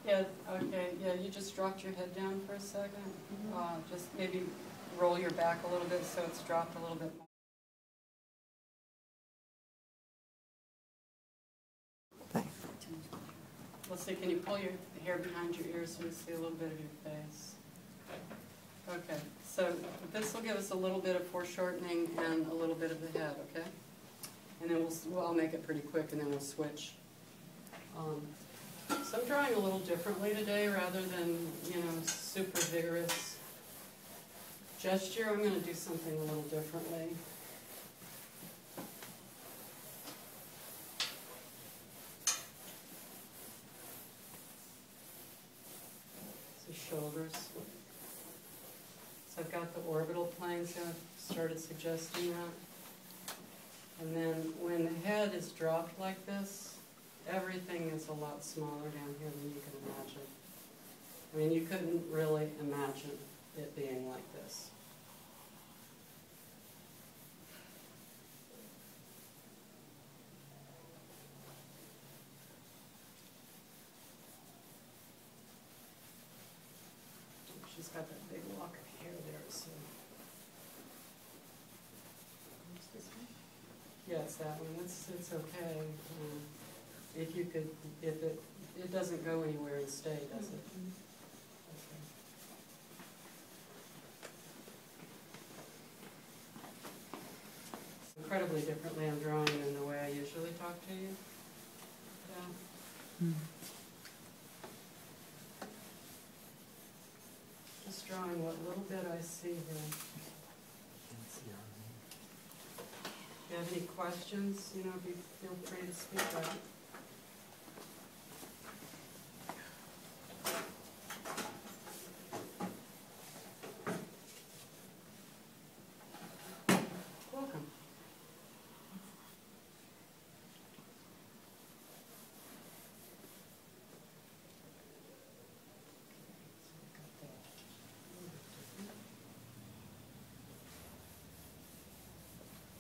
Yeah, okay, yeah, you just dropped your head down for a second. Just maybe roll your back a little bit so it's dropped a little bit more. Thanks. Let's see, can you pull your hair behind your ears so we see a little bit of your face? Okay, so this will give us a little bit of foreshortening and a little bit of the head, okay? And then I'll make it pretty quick and then we'll switch. So I'm drawing a little differently today rather than, super vigorous gesture. I'm going to do something a little differently. So shoulders. So I've got the orbital planes, I've started suggesting that. And then when the head is dropped like this, everything is a lot smaller down here than you can imagine. I mean, you couldn't really imagine it being like this. She's got that big lock of hair there, so. Yeah, it's that one. It's okay. If you could, if it doesn't go anywhere and stay, does it? Okay. Incredibly differently I'm drawing than the way I usually talk to you. Yeah. Just drawing what little bit I see here. If you have any questions, feel free to speak up. Welcome.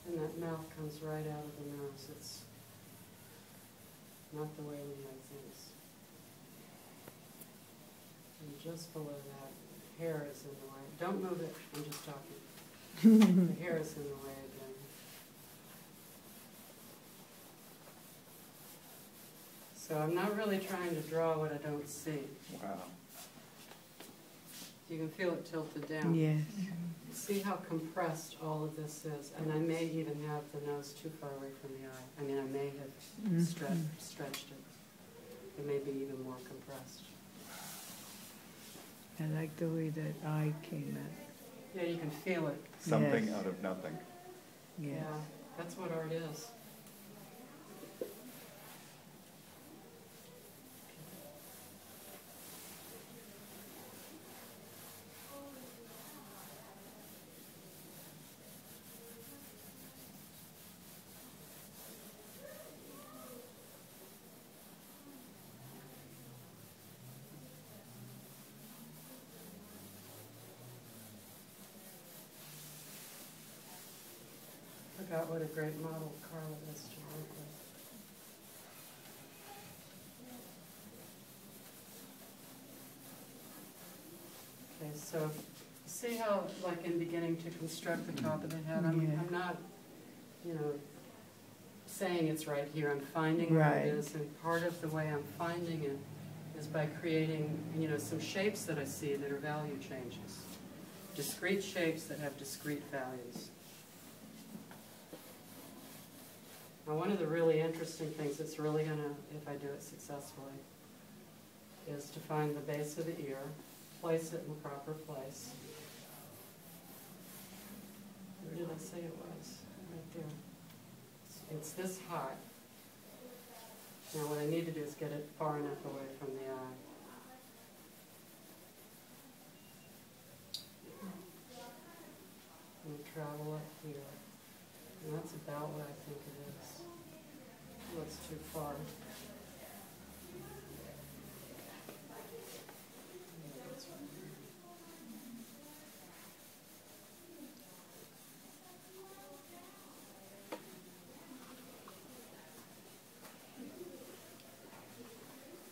And that mouth comes right out of the nose. It's not the way we have things. And just below that, hair is in the way. Don't move it, I'm just talking. The hair is in the way again. So I'm not really trying to draw what I don't see. Wow. You can feel it tilted down. Yes. See how compressed all of this is. And I may even have the nose too far away from the eye. I mean, I may have stretched it. It may be even more compressed. I like the way that eye came out. Yeah, you can feel it. Something Yes. out of nothing. Yes. Yeah, that's what art is. Forgot what a great model Carla is to work with. Okay, so see how, like in beginning to construct the top of the head, I'm not, saying it's right here. I'm finding where it is, and part of the way I'm finding it is by creating, some shapes that I see that are value changes. Discrete shapes that have discrete values. Now, one of the really interesting things that's really going to, if I do it successfully, is to find the base of the ear, place it in the proper place. Where did I say it was? Right there. It's this high. Now, what I need to do is get it far enough away from the eye. And travel up here. And that's about what I think it is. Oh, it's too far.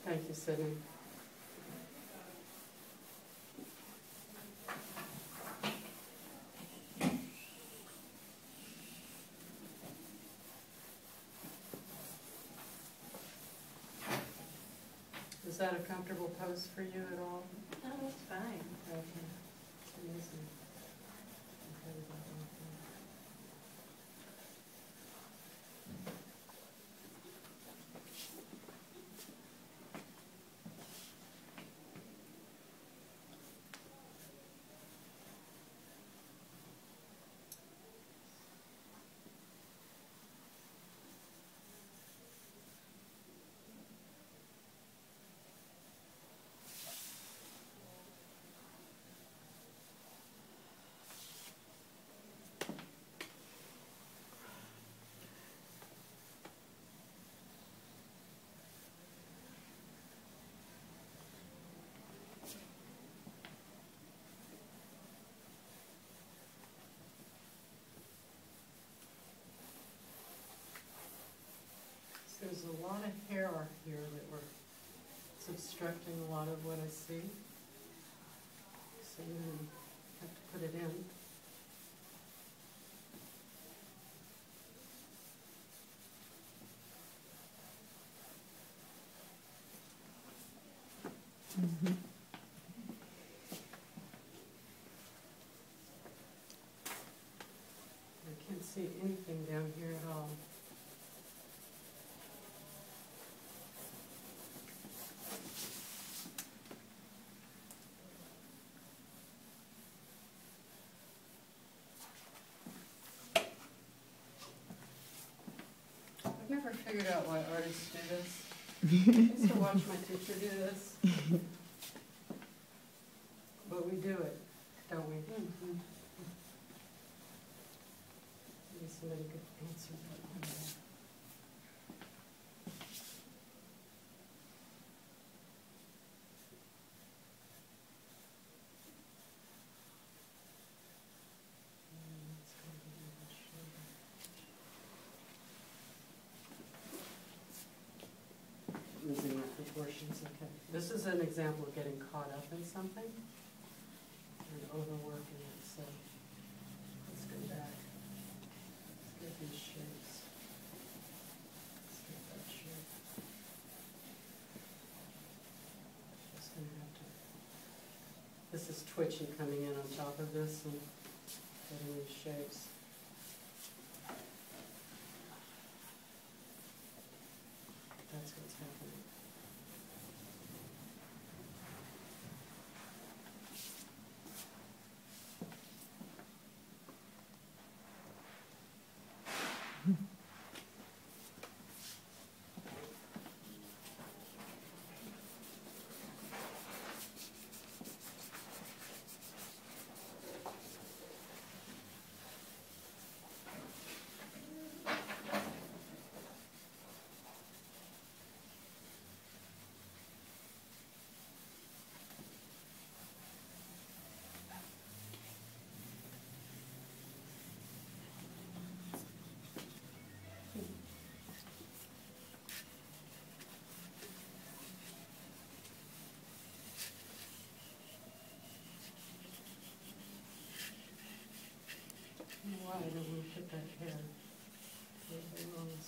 Thank you, Sydney. Is that a comfortable pose for you at all? No, it's fine. Okay. It's amazing. Okay, we got one thing. There's a lot of hair here it's obstructing a lot of what I see. So I'm going to have to put it in. Mhm. I can't see anything down here at all. I've never figured out why artists do this. I used to watch my teacher do this. But we do it, don't we? Mm-hmm. Maybe somebody could answer that one. It's gonna be even shorter. Losing my proportions, okay. This is an example of getting caught up in something and overworking it, so let's go back. Let's get these shapes. Let's get that shape. Just gonna have to, this is twitchy coming in on top of this and getting these shapes. That's what's happening. Why I don't want to put that hair where it belongs.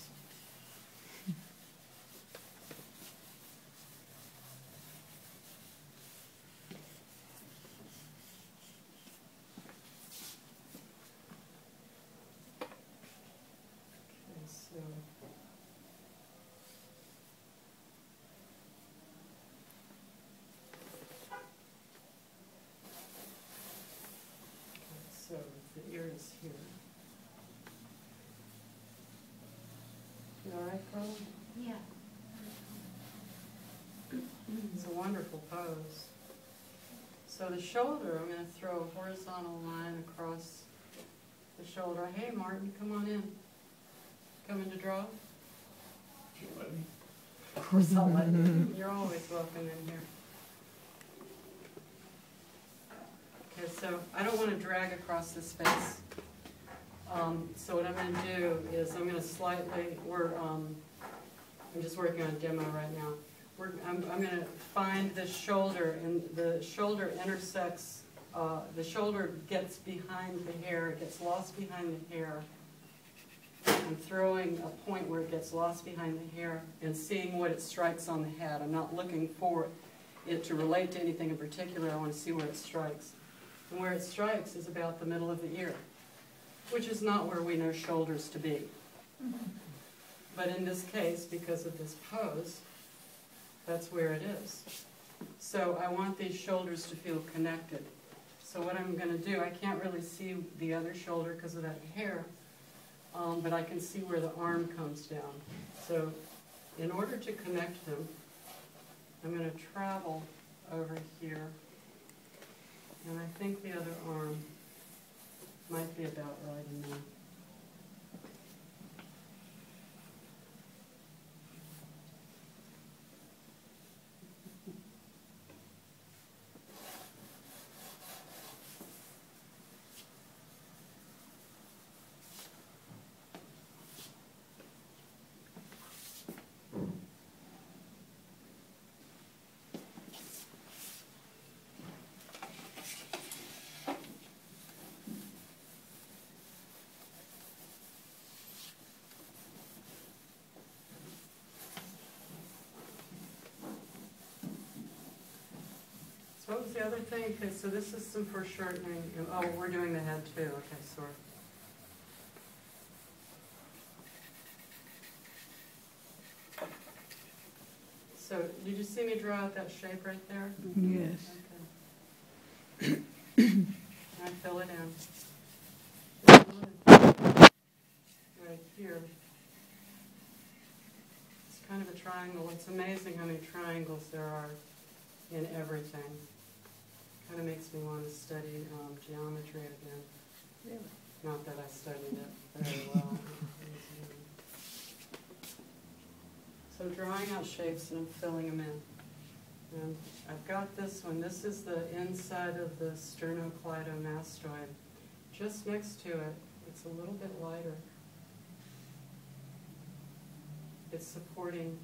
Okay, so the ear is here. You all right, Carla? Yeah. It's a wonderful pose. So the shoulder, I'm going to throw a horizontal line across the shoulder. Hey, Martin, come on in. Coming to draw? Of course I'll let you. You're always welcome in here. Okay, so I don't want to drag across this space. So what I'm going to do is I'm going to slightly, I'm just working on a demo right now. I'm going to find the shoulder, and the shoulder intersects, the shoulder gets behind the hair, it gets lost behind the hair. I'm throwing a point where it gets lost behind the hair and seeing what it strikes on the head. I'm not looking for it to relate to anything in particular. I want to see where it strikes. And where it strikes is about the middle of the ear, which is not where we know shoulders to be. But in this case, because of this pose, that's where it is. So I want these shoulders to feel connected. So what I'm going to do, I can't really see the other shoulder because of that hair, but I can see where the arm comes down. So in order to connect them, I'm going to travel over here, and I think the other arm might be about right in there. So what was the other thing? Okay, so this is some foreshortening. Oh, we're doing the head too. Okay, sorry. So did you see me draw out that shape right there? Yes. Okay. And I fill it in. Right here. It's kind of a triangle. It's amazing how many triangles there are in everything. Kind of makes me want to study geometry again. Really? Not that I studied it very well. So drawing out shapes and filling them in. And I've got this one. This is the inside of the sternocleidomastoid. Just next to it, it's a little bit lighter. It's supporting,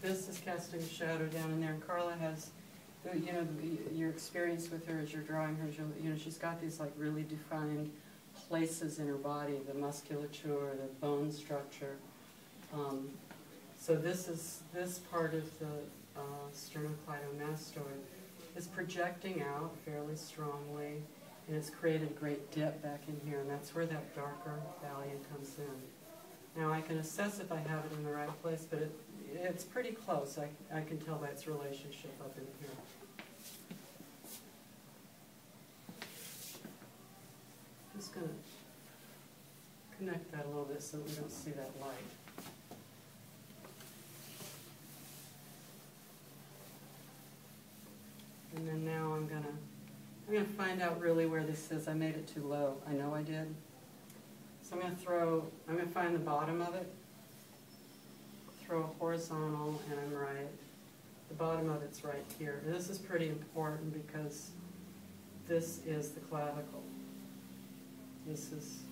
this is casting a shadow down in there. And Carla has, you know, your experience with her as you're drawing her, you know, she's got these like really defined places in her body, the musculature, the bone structure. So this part of the sternocleidomastoid is projecting out fairly strongly, and it's created a great dip back in here, and that's where that darker value comes in. Now I can assess if I have it in the right place, but it's pretty close. I can tell by its relationship up in here. Just going to connect that a little bit so that we don't see that light. And then now I'm gonna find out really where this is. I made it too low. I know I did. So I'm gonna find the bottom of it, throw a horizontal, and I'm right. The bottom of it's right here. And this is pretty important because this is the clavicle. This is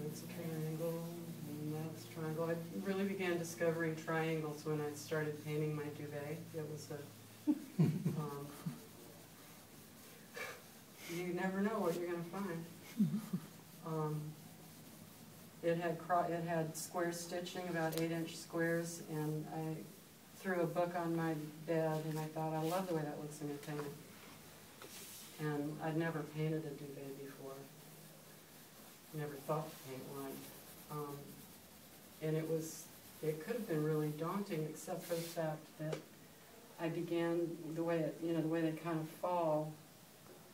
it's a triangle, and that's a triangle. I really began discovering triangles when I started painting my duvet. It was a, you never know what you're going to find. It had square stitching, about 8-inch squares, and I threw a book on my bed, and I thought, I love the way that looks in a painting. And I'd never painted a duvet before. Never thought to paint one. And it could have been really daunting, except for the fact that I began, the way they kind of fall,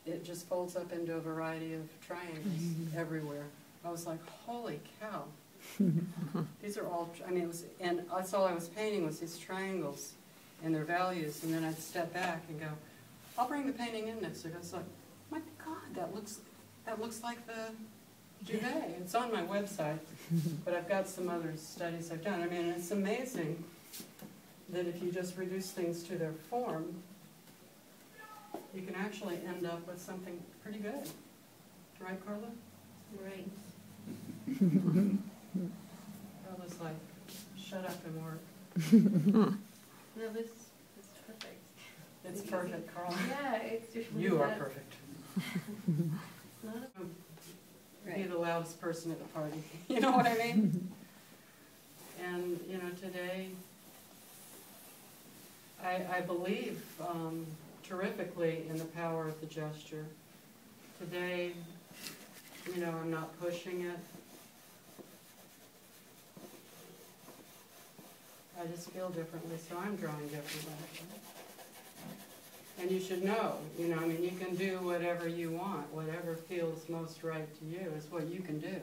it just folds up into a variety of triangles everywhere. I was like, holy cow. These are all, and that's all I was painting was these triangles and their values, and then I'd step back and go, I'll bring the painting in next week. I was like, my God, that looks like the duvet. It's on my website, but I've got some other studies I've done. I mean, it's amazing that if you just reduce things to their form, you can actually end up with something pretty good. Right, Carla? Right. Carla's like, shut up and work. No, this is perfect. It's perfect, Carla. Yeah, it's just You are perfect. It's not Be the loudest person at the party. You know what I mean? And, you know, today, I believe terrifically in the power of the gesture. Today, you know, I'm not pushing it. I just feel differently, so I'm drawing differently. And you should know, you know, I mean, you can do whatever you want, whatever feels most right to you is what you can do.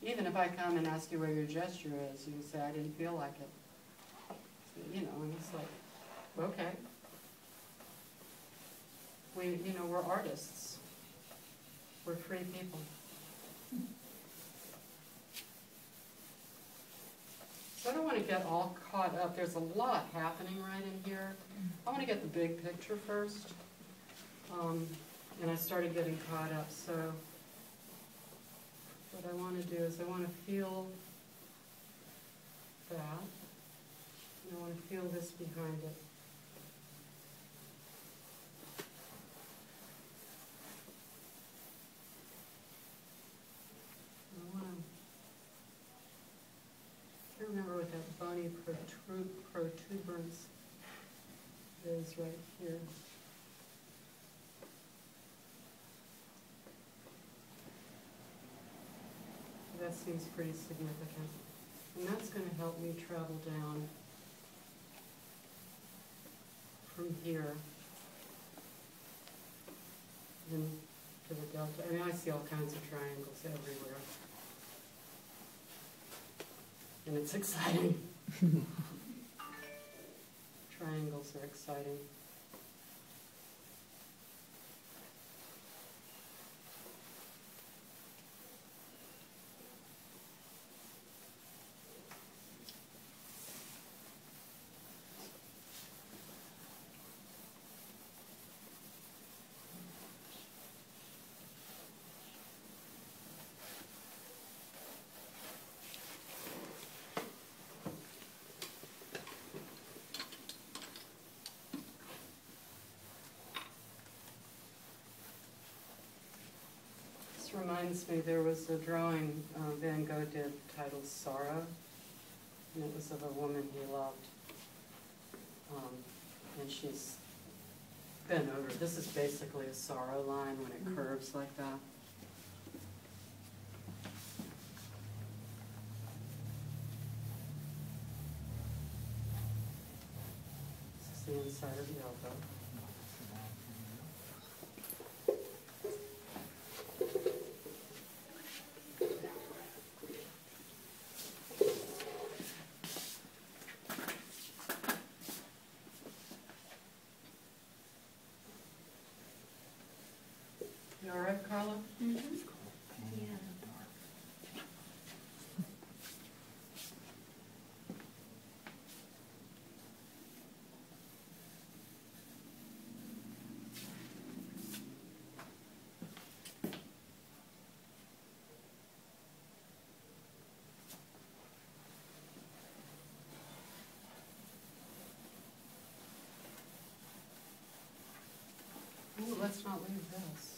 Even if I come and ask you where your gesture is, you say, I didn't feel like it. So, you know, and it's like, okay. You know, we're artists. We're free people. So I don't want to get all caught up. There's a lot happening right in here. I want to get the big picture first. And I started getting caught up. So what I want to do is I want to feel that. And I want to feel this behind it. I can't remember what that bony protuberance is right here. That seems pretty significant. And that's going to help me travel down from here into the delta. I mean, I see all kinds of triangles everywhere. And it's exciting. Triangles are exciting. Reminds me, there was a drawing Van Gogh did titled Sorrow, and it was of a woman he loved. And she's bent over. This is basically a sorrow line when it curves like that. This is the inside of the elbow. You all right, Carla? Mm-hmm. Yeah. Ooh, let's not leave this.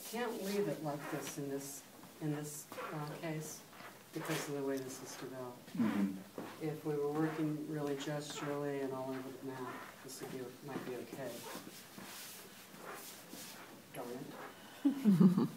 Can't leave it like this in this case because of the way this is developed. Mm-hmm. If we were working really gesturally and all over the map, this would be, might be okay. Darn it.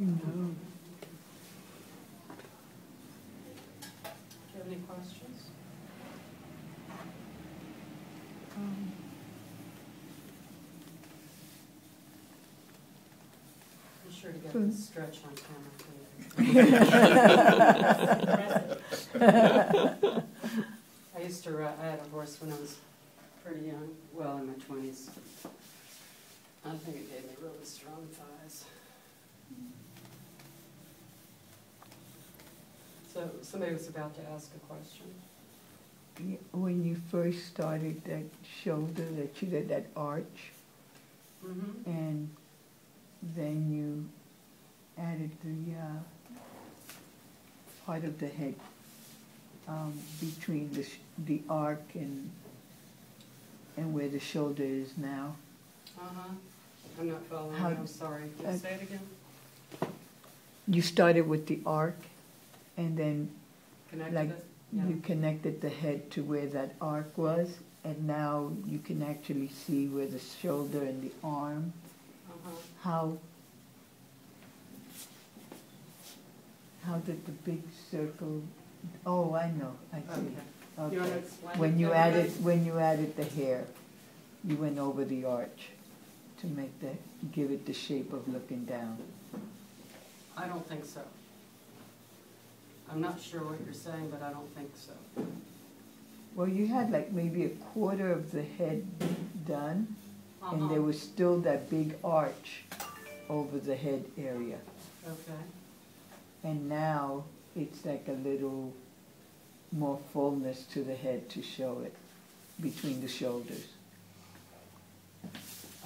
No. Do you have any questions? Be sure to get Hmm. the stretch on camera, please. I used to I had a horse when I was pretty young, well, in my 20s. I think it gave me really strong thighs. So somebody was about to ask a question. Yeah, when you first started that shoulder, that you did that arch, Mm-hmm. and then you added the part of the head between the arc and where the shoulder is now. Uh-huh. I'm not following How- you, I'm sorry. Can you say it again? You started with the arc, and then Connected like it? Yeah. you connected the head to where that arc was, and now you can actually see where the shoulder and the arm. Uh-huh. How did the big circle? Oh, I know. I see. Okay. You want to explain? When you it? added the hair, you went over the arch to give it the shape of looking down. I don't think so. I'm not sure what you're saying, but I don't think so. Well, you had like maybe a quarter of the head done, and there was still that big arch over the head area. Okay. And now it's like a little more fullness to the head to show it between the shoulders.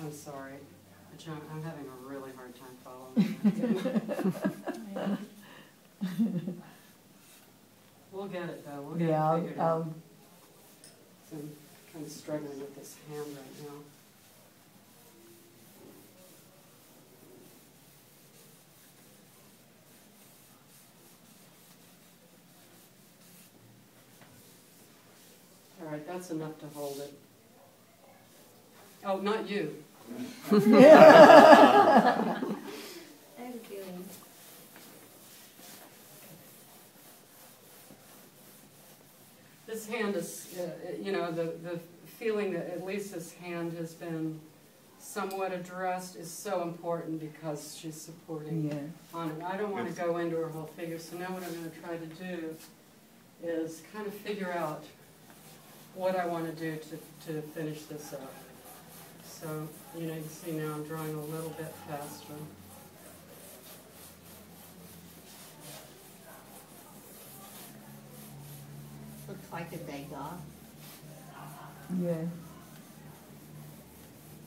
I'm sorry. John, I'm having a really hard time following that. We'll get it though. We'll get Yeah, it figured out. I'll So I'm kind of struggling with this hand right now. All right, that's enough to hold it. Oh, not you. I have a feeling. This hand is, you know, the feeling that at least this hand has been somewhat addressed is so important because she's supporting yeah. on it. I don't want to go into her whole figure, so now what I'm going to try to do is kind of figure out what I want to do to finish this up. So, you know, you can see now I'm drawing a little bit faster. Looks like a day dog. Yeah.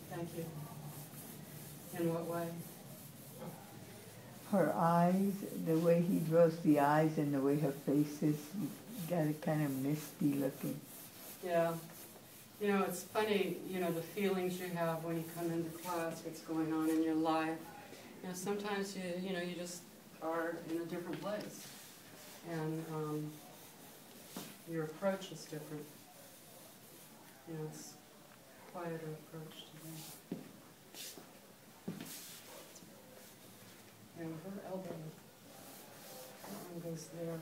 Thank you. In what way? Her eyes, the way he draws the eyes and the way her face is, you got it kind of misty looking. Yeah. You know, it's funny, you know, the feelings you have when you come into class, what's going on in your life. You know, sometimes you know, you just are in a different place. And your approach is different. You know, it's a quieter approach to me. And her elbow, that one goes there.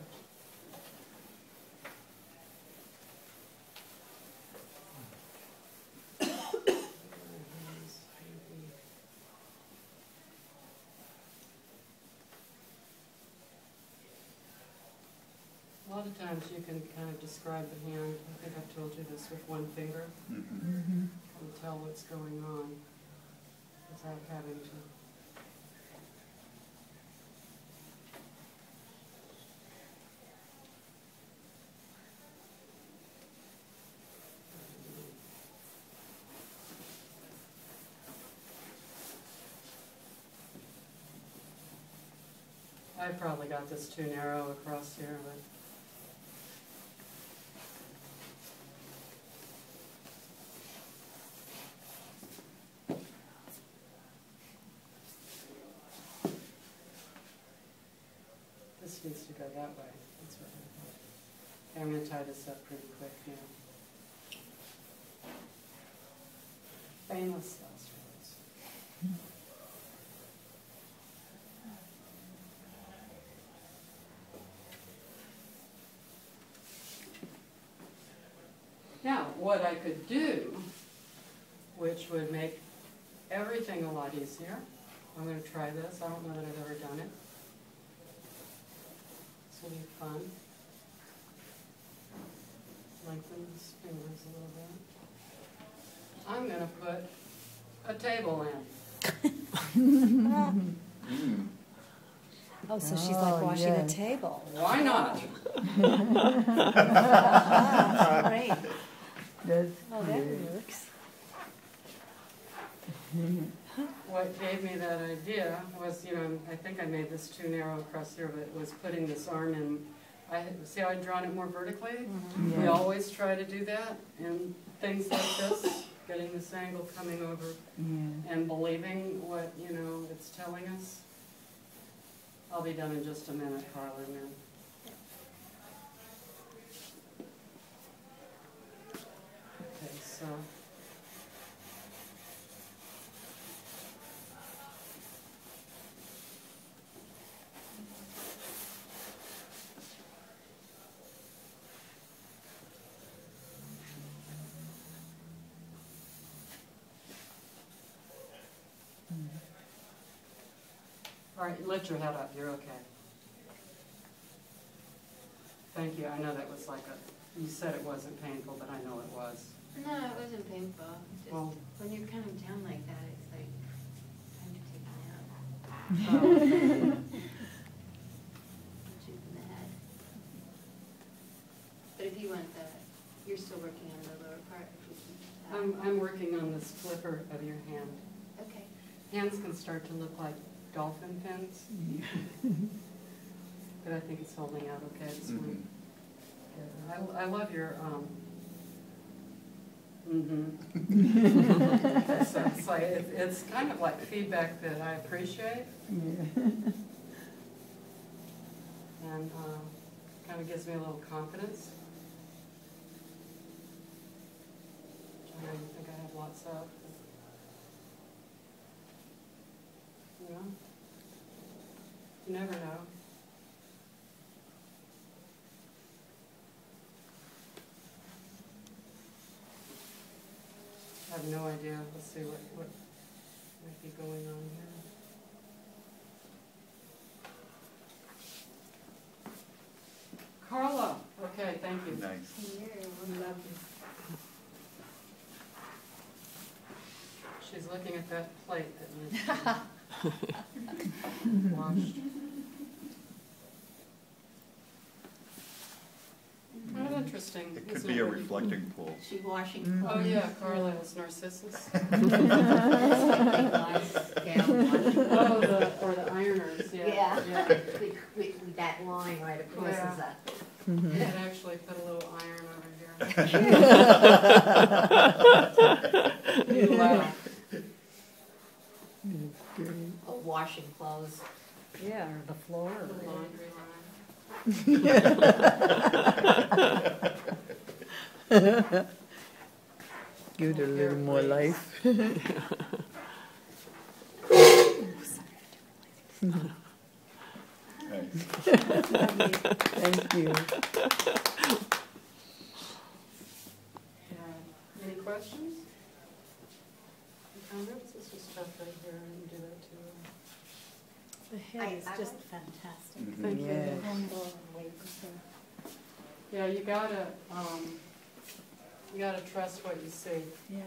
A lot of times you can kind of describe the hand, I think I've told you this, with one finger. Mm-hmm. Kind of tell what's going on without having to. I probably got this too narrow across here, but this needs to go that way. That's what I thought. Okay, I'm going to tie this up pretty quick now. Famous last words. what I could do, which would make everything a lot easier. I'm going to try this. I don't know that I've ever done it. This will be fun. Lengthen the fingers a little bit. I'm going to put a table in. Oh, so she's like washing yeah. a table. Why not? Ah, great. That's Oh, that good. works. What gave me that idea was, you know, I think I made this too narrow across here, but it was putting this arm in. See how I'd drawn it more vertically? We Yeah. always try to do that in things like this, getting this angle coming over Yeah. and believing what, you know, it's telling us. I'll be done in just a minute, Carla, and then. Okay, so. All right, lift your head up, you're okay. Thank you, I know that was like you said it wasn't painful, but I know it was. No, it wasn't painful. Just Well- when you're coming down like that, it's like time to take a nap. Punch you in the head. But if you want you're still working on the lower part. If you want that. I'm working on this flipper of your hand. Okay. Hands can start to look like dolphin fins, but I think it's holding out okay. This one. I love your So it's like it's kind of like feedback that I appreciate, Yeah. and kind of gives me a little confidence. I know you think I have lots of. You know? You never know. I have no idea. Let's see what might be going on here. Carla. Okay, thank you. Nice. Here, Love you. She's looking at that plate that needs washed. Kind of interesting. It could isn't be a it? reflecting pool. She washing clothes. Oh yeah, Carla is Narcissus. Or the ironers, yeah. Yeah. With that line right across Yeah. is that. I could actually put a little iron over here. You laugh. That's great. Oh, washing clothes. Yeah, or the floor. The laundry line. Give it a little more life. Nice. Thank you. Any questions? Any comments? This was tough right here. I didn't do that too well. The head is just fantastic. Mhm. Thank you. Yeah. Yeah, you gotta trust what you see. Yeah.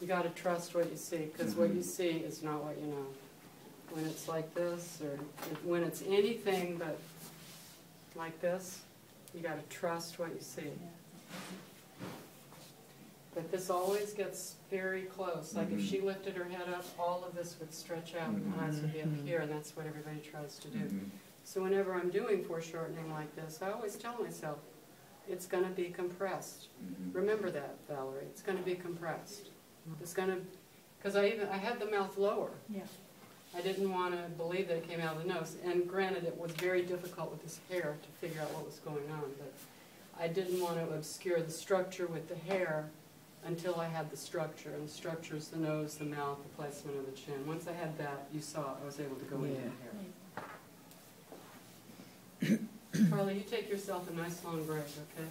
You gotta trust what you see, because what you see is not what you know. When it's like this, or when it's anything but like this, you gotta trust what you see. But this always gets very close. Like if she lifted her head up, all of this would stretch out and the eyes would be up here, and that's what everybody tries to do. Mhm. So whenever I'm doing foreshortening like this, I always tell myself, it's going to be compressed. Mhm. Remember that, Valerie. It's going to be compressed. It's going to, because I had the mouth lower. Yeah. I didn't want to believe that it came out of the nose. And granted, it was very difficult with this hair to figure out what was going on. But I didn't want to obscure the structure with the hair until I had the structure. And the structure is the nose, the mouth, the placement of the chin. Once I had that, you saw I was able to go into the hair. Carla, you take yourself a nice long break, okay?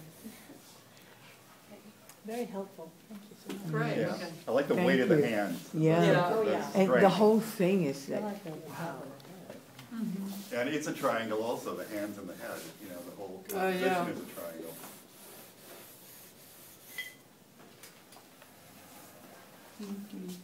Very helpful, thank you so much. Great, Yeah. okay. I like the Thank weight of the you. hands. Yeah. Yeah. Oh, yeah. And the Strength. whole thing is I like, like the wow. And it's a triangle also, the hands and the head, you know, the whole Oh, yeah. composition is a triangle. Mhm.